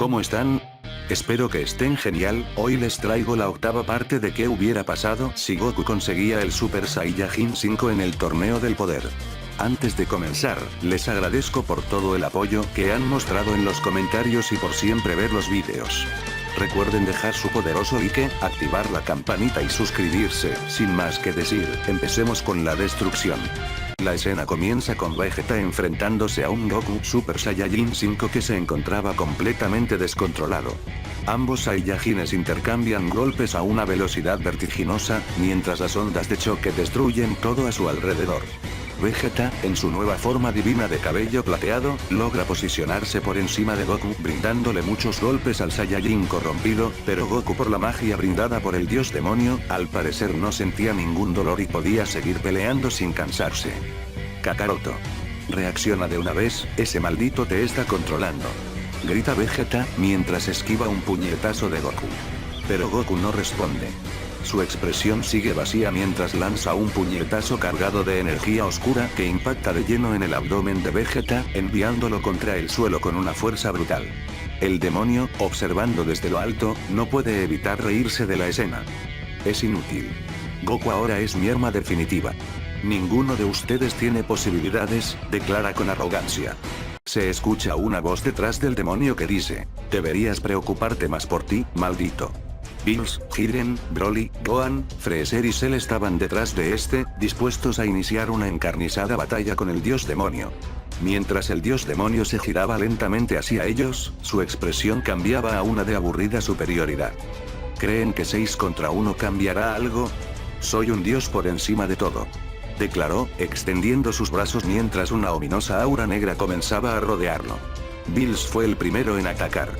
¿Cómo están? Espero que estén genial. Hoy les traigo la octava parte de qué hubiera pasado si Goku conseguía el Super Saiyajin 5 en el torneo del poder. Antes de comenzar, les agradezco por todo el apoyo que han mostrado en los comentarios y por siempre ver los vídeos. Recuerden dejar su poderoso like, activar la campanita y suscribirse. Sin más que decir, empecemos con la destrucción. La escena comienza con Vegeta enfrentándose a un Goku Super Saiyajin 5 que se encontraba completamente descontrolado. Ambos Saiyajines intercambian golpes a una velocidad vertiginosa, mientras las ondas de choque destruyen todo a su alrededor. Vegeta, en su nueva forma divina de cabello plateado, logra posicionarse por encima de Goku brindándole muchos golpes al Saiyajin corrompido, pero Goku, por la magia brindada por el dios demonio, al parecer no sentía ningún dolor y podía seguir peleando sin cansarse. Kakaroto. Reacciona de una vez, ese maldito te está controlando. Grita Vegeta, mientras esquiva un puñetazo de Goku. Pero Goku no responde. Su expresión sigue vacía mientras lanza un puñetazo cargado de energía oscura que impacta de lleno en el abdomen de Vegeta, enviándolo contra el suelo con una fuerza brutal. El demonio, observando desde lo alto, no puede evitar reírse de la escena. Es inútil. Goku ahora es mi arma definitiva. Ninguno de ustedes tiene posibilidades, declara con arrogancia. Se escucha una voz detrás del demonio que dice, deberías preocuparte más por ti, maldito. Bills, Jiren, Broly, Gohan, Freezer y Cell estaban detrás de este, dispuestos a iniciar una encarnizada batalla con el dios demonio. Mientras el dios demonio se giraba lentamente hacia ellos, su expresión cambiaba a una de aburrida superioridad. ¿Creen que 6 contra 1 cambiará algo? Soy un dios por encima de todo. Declaró, extendiendo sus brazos mientras una ominosa aura negra comenzaba a rodearlo. Bills fue el primero en atacar.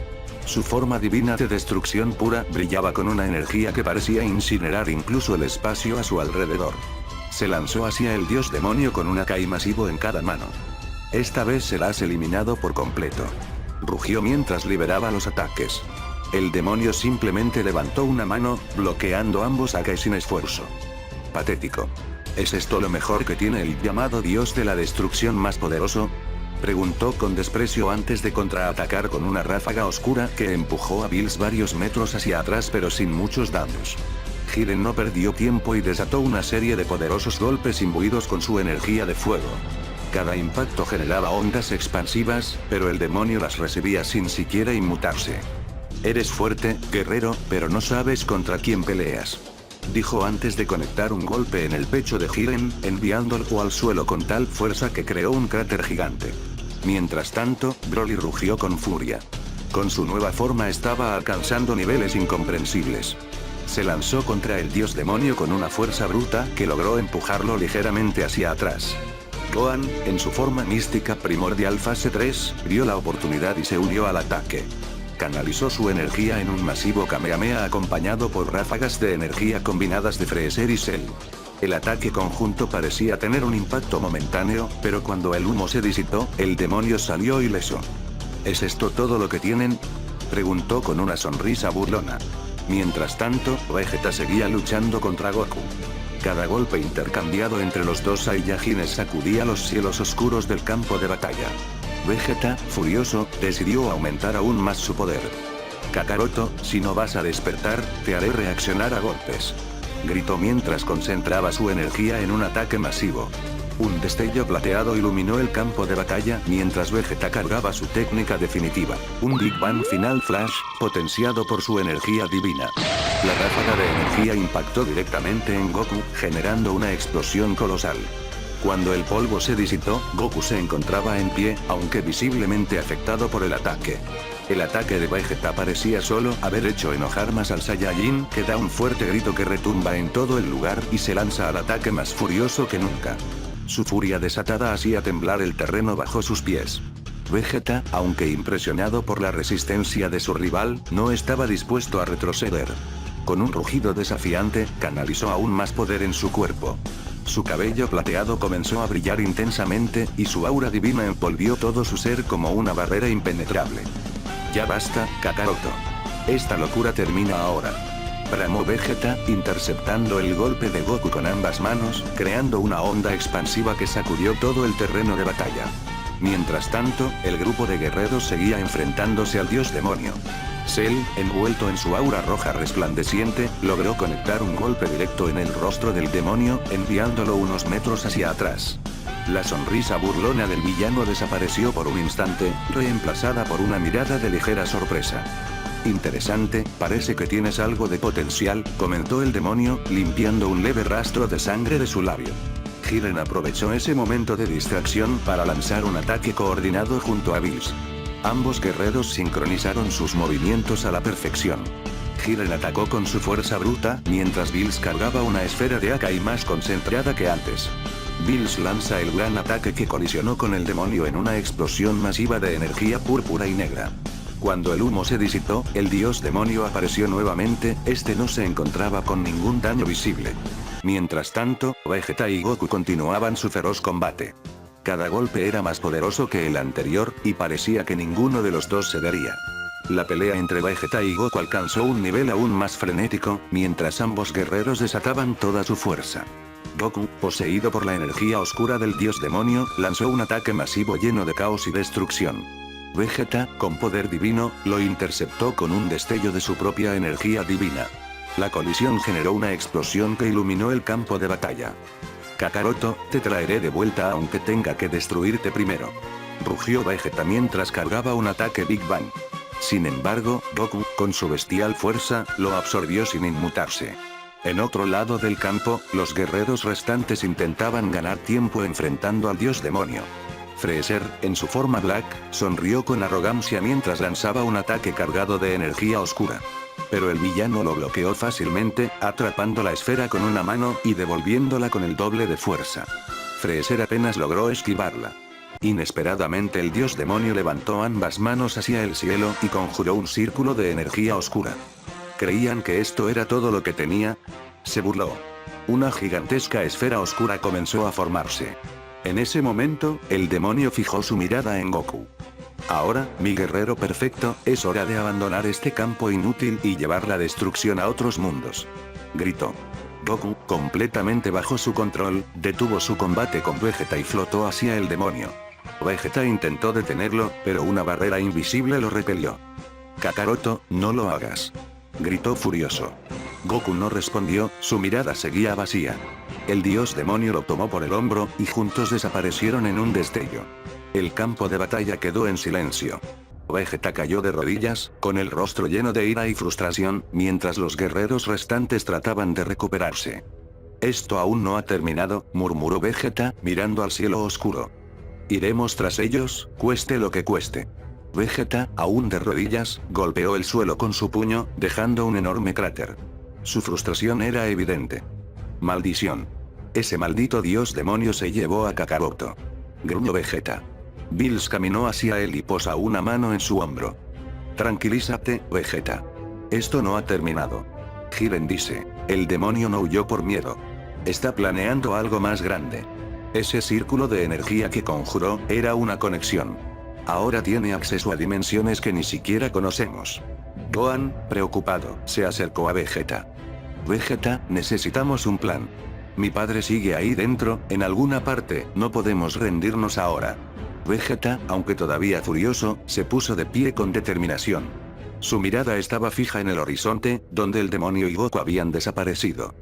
Su forma divina de destrucción pura brillaba con una energía que parecía incinerar incluso el espacio a su alrededor. Se lanzó hacia el dios demonio con un Kai masivo en cada mano. Esta vez serás eliminado por completo. Rugió mientras liberaba los ataques. El demonio simplemente levantó una mano, bloqueando ambos Kai sin esfuerzo. Patético. ¿Es esto lo mejor que tiene el llamado dios de la destrucción más poderoso? Preguntó con desprecio antes de contraatacar con una ráfaga oscura que empujó a Bills varios metros hacia atrás pero sin muchos daños. Jiren no perdió tiempo y desató una serie de poderosos golpes imbuidos con su energía de fuego. Cada impacto generaba ondas expansivas, pero el demonio las recibía sin siquiera inmutarse. Eres fuerte, guerrero, pero no sabes contra quién peleas. Dijo antes de conectar un golpe en el pecho de Jiren, enviándolo al suelo con tal fuerza que creó un cráter gigante. Mientras tanto, Broly rugió con furia. Con su nueva forma estaba alcanzando niveles incomprensibles. Se lanzó contra el dios demonio con una fuerza bruta que logró empujarlo ligeramente hacia atrás. Gohan, en su forma mística primordial fase 3, vio la oportunidad y se unió al ataque. Canalizó su energía en un masivo Kamehameha acompañado por ráfagas de energía combinadas de Freezer y Cell. El ataque conjunto parecía tener un impacto momentáneo, pero cuando el humo se disipó, el demonio salió ileso. ¿Es esto todo lo que tienen? Preguntó con una sonrisa burlona. Mientras tanto, Vegeta seguía luchando contra Goku. Cada golpe intercambiado entre los dos Saiyajines sacudía los cielos oscuros del campo de batalla. Vegeta, furioso, decidió aumentar aún más su poder. Kakaroto, si no vas a despertar, te haré reaccionar a golpes. Gritó mientras concentraba su energía en un ataque masivo. Un destello plateado iluminó el campo de batalla mientras Vegeta cargaba su técnica definitiva, un Big Bang Final Flash, potenciado por su energía divina. La ráfaga de energía impactó directamente en Goku, generando una explosión colosal. Cuando el polvo se disipó, Goku se encontraba en pie, aunque visiblemente afectado por el ataque. El ataque de Vegeta parecía solo haber hecho enojar más al Saiyajin, que da un fuerte grito que retumba en todo el lugar y se lanza al ataque más furioso que nunca. Su furia desatada hacía temblar el terreno bajo sus pies. Vegeta, aunque impresionado por la resistencia de su rival, no estaba dispuesto a retroceder. Con un rugido desafiante, canalizó aún más poder en su cuerpo. Su cabello plateado comenzó a brillar intensamente, y su aura divina envolvió todo su ser como una barrera impenetrable. Ya basta, Kakaroto. Esta locura termina ahora. Bramó Vegeta, interceptando el golpe de Goku con ambas manos, creando una onda expansiva que sacudió todo el terreno de batalla. Mientras tanto, el grupo de guerreros seguía enfrentándose al dios demonio. Cell, envuelto en su aura roja resplandeciente, logró conectar un golpe directo en el rostro del demonio, enviándolo unos metros hacia atrás. La sonrisa burlona del villano desapareció por un instante, reemplazada por una mirada de ligera sorpresa. Interesante, parece que tienes algo de potencial, comentó el demonio, limpiando un leve rastro de sangre de su labio. Jiren aprovechó ese momento de distracción para lanzar un ataque coordinado junto a Bills. Ambos guerreros sincronizaron sus movimientos a la perfección. Jiren atacó con su fuerza bruta, mientras Bills cargaba una esfera de Akai más concentrada que antes. Bills lanza el gran ataque que colisionó con el demonio en una explosión masiva de energía púrpura y negra. Cuando el humo se disipó, el dios demonio apareció nuevamente, este no se encontraba con ningún daño visible. Mientras tanto, Vegeta y Goku continuaban su feroz combate. Cada golpe era más poderoso que el anterior, y parecía que ninguno de los dos cedería. La pelea entre Vegeta y Goku alcanzó un nivel aún más frenético, mientras ambos guerreros desataban toda su fuerza. Goku, poseído por la energía oscura del dios demonio, lanzó un ataque masivo lleno de caos y destrucción. Vegeta, con poder divino, lo interceptó con un destello de su propia energía divina. La colisión generó una explosión que iluminó el campo de batalla. Kakaroto, te traeré de vuelta aunque tenga que destruirte primero. Rugió Vegeta mientras cargaba un ataque Big Bang. Sin embargo, Goku, con su bestial fuerza, lo absorbió sin inmutarse. En otro lado del campo, los guerreros restantes intentaban ganar tiempo enfrentando al dios demonio. Freezer, en su forma Black, sonrió con arrogancia mientras lanzaba un ataque cargado de energía oscura. Pero el villano lo bloqueó fácilmente, atrapando la esfera con una mano y devolviéndola con el doble de fuerza. Freezer apenas logró esquivarla. Inesperadamente el dios demonio levantó ambas manos hacia el cielo y conjuró un círculo de energía oscura. ¿Creían que esto era todo lo que tenía? Se burló. Una gigantesca esfera oscura comenzó a formarse. En ese momento, el demonio fijó su mirada en Goku. Ahora, mi guerrero perfecto, es hora de abandonar este campo inútil y llevar la destrucción a otros mundos. Gritó. Goku, completamente bajo su control, detuvo su combate con Vegeta y flotó hacia el demonio. Vegeta intentó detenerlo, pero una barrera invisible lo repelió. Kakaroto, no lo hagas. Gritó furioso. Goku no respondió, su mirada seguía vacía. El dios demonio lo tomó por el hombro, y juntos desaparecieron en un destello. El campo de batalla quedó en silencio. Vegeta cayó de rodillas, con el rostro lleno de ira y frustración, mientras los guerreros restantes trataban de recuperarse. Esto aún no ha terminado, murmuró Vegeta, mirando al cielo oscuro. Iremos tras ellos, cueste lo que cueste. Vegeta, aún de rodillas, golpeó el suelo con su puño, dejando un enorme cráter. Su frustración era evidente. Maldición. Ese maldito dios demonio se llevó a Kakaroto. Gruñó Vegeta. Bills caminó hacia él y posa una mano en su hombro. Tranquilízate, Vegeta. Esto no ha terminado. Jiren dice, el demonio no huyó por miedo. Está planeando algo más grande. Ese círculo de energía que conjuró, era una conexión. Ahora tiene acceso a dimensiones que ni siquiera conocemos. Gohan, preocupado, se acercó a Vegeta. Vegeta, necesitamos un plan. Mi padre sigue ahí dentro, en alguna parte, no podemos rendirnos ahora. Vegeta, aunque todavía furioso, se puso de pie con determinación. Su mirada estaba fija en el horizonte, donde el demonio y Goku habían desaparecido.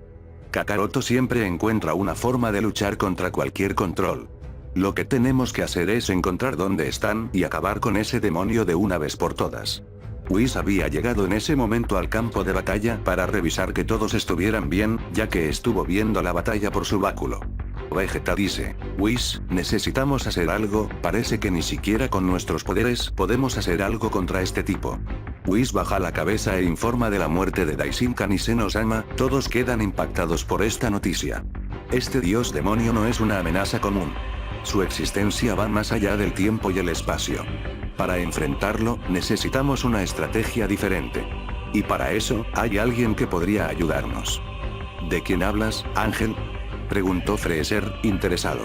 Kakaroto siempre encuentra una forma de luchar contra cualquier control. Lo que tenemos que hacer es encontrar dónde están y acabar con ese demonio de una vez por todas. Whis había llegado en ese momento al campo de batalla para revisar que todos estuvieran bien, ya que estuvo viendo la batalla por su báculo. Vegeta dice, Whis, necesitamos hacer algo, parece que ni siquiera con nuestros poderes podemos hacer algo contra este tipo. Whis baja la cabeza e informa de la muerte de Daishinkan y Zeno-sama, todos quedan impactados por esta noticia. Este dios demonio no es una amenaza común. Su existencia va más allá del tiempo y el espacio. Para enfrentarlo, necesitamos una estrategia diferente. Y para eso, hay alguien que podría ayudarnos. ¿De quién hablas, Ángel? Preguntó Freezer, interesado.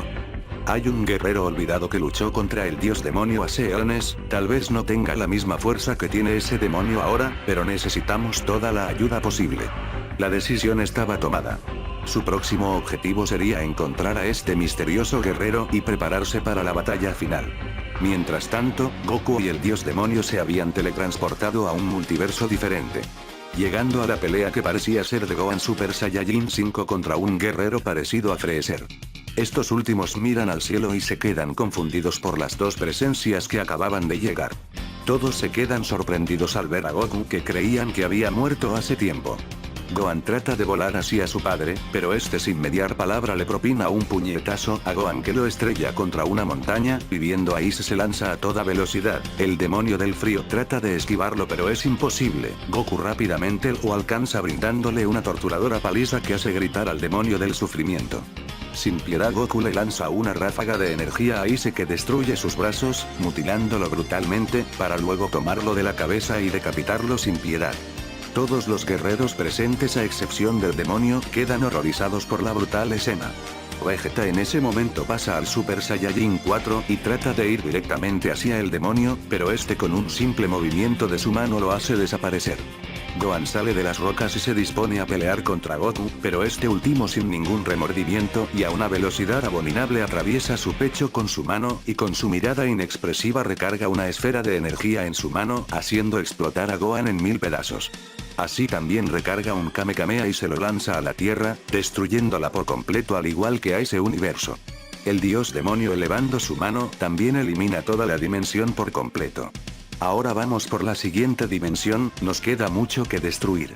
Hay un guerrero olvidado que luchó contra el dios demonio hace eones, tal vez no tenga la misma fuerza que tiene ese demonio ahora, pero necesitamos toda la ayuda posible. La decisión estaba tomada. Su próximo objetivo sería encontrar a este misterioso guerrero y prepararse para la batalla final. Mientras tanto, Goku y el dios demonio se habían teletransportado a un multiverso diferente. Llegando a la pelea que parecía ser de Gohan Super Saiyajin 5 contra un guerrero parecido a Freezer. Estos últimos miran al cielo y se quedan confundidos por las dos presencias que acababan de llegar. Todos se quedan sorprendidos al ver a Goku que creían que había muerto hace tiempo. Gohan trata de volar hacia su padre, pero este sin mediar palabra le propina un puñetazo a Gohan que lo estrella contra una montaña, y viendo ahí se lanza a toda velocidad. El demonio del frío trata de esquivarlo pero es imposible. Goku rápidamente lo alcanza brindándole una torturadora paliza que hace gritar al demonio del sufrimiento. Sin piedad Goku le lanza una ráfaga de energía a Ice que destruye sus brazos, mutilándolo brutalmente, para luego tomarlo de la cabeza y decapitarlo sin piedad. Todos los guerreros presentes a excepción del demonio quedan horrorizados por la brutal escena. Vegeta en ese momento pasa al Super Saiyajin 4 y trata de ir directamente hacia el demonio, pero este con un simple movimiento de su mano lo hace desaparecer. Gohan sale de las rocas y se dispone a pelear contra Goku, pero este último sin ningún remordimiento y a una velocidad abominable atraviesa su pecho con su mano y con su mirada inexpresiva recarga una esfera de energía en su mano, haciendo explotar a Gohan en 1000 pedazos. Así también recarga un Kamehameha y se lo lanza a la tierra, destruyéndola por completo al igual que a ese universo. El dios demonio elevando su mano también elimina toda la dimensión por completo. Ahora vamos por la siguiente dimensión, nos queda mucho que destruir.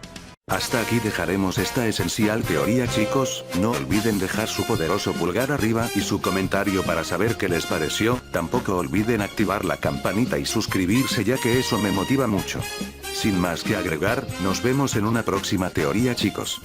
Hasta aquí dejaremos esta esencial teoría chicos, no olviden dejar su poderoso pulgar arriba y su comentario para saber qué les pareció, tampoco olviden activar la campanita y suscribirse ya que eso me motiva mucho. Sin más que agregar, nos vemos en una próxima teoría chicos.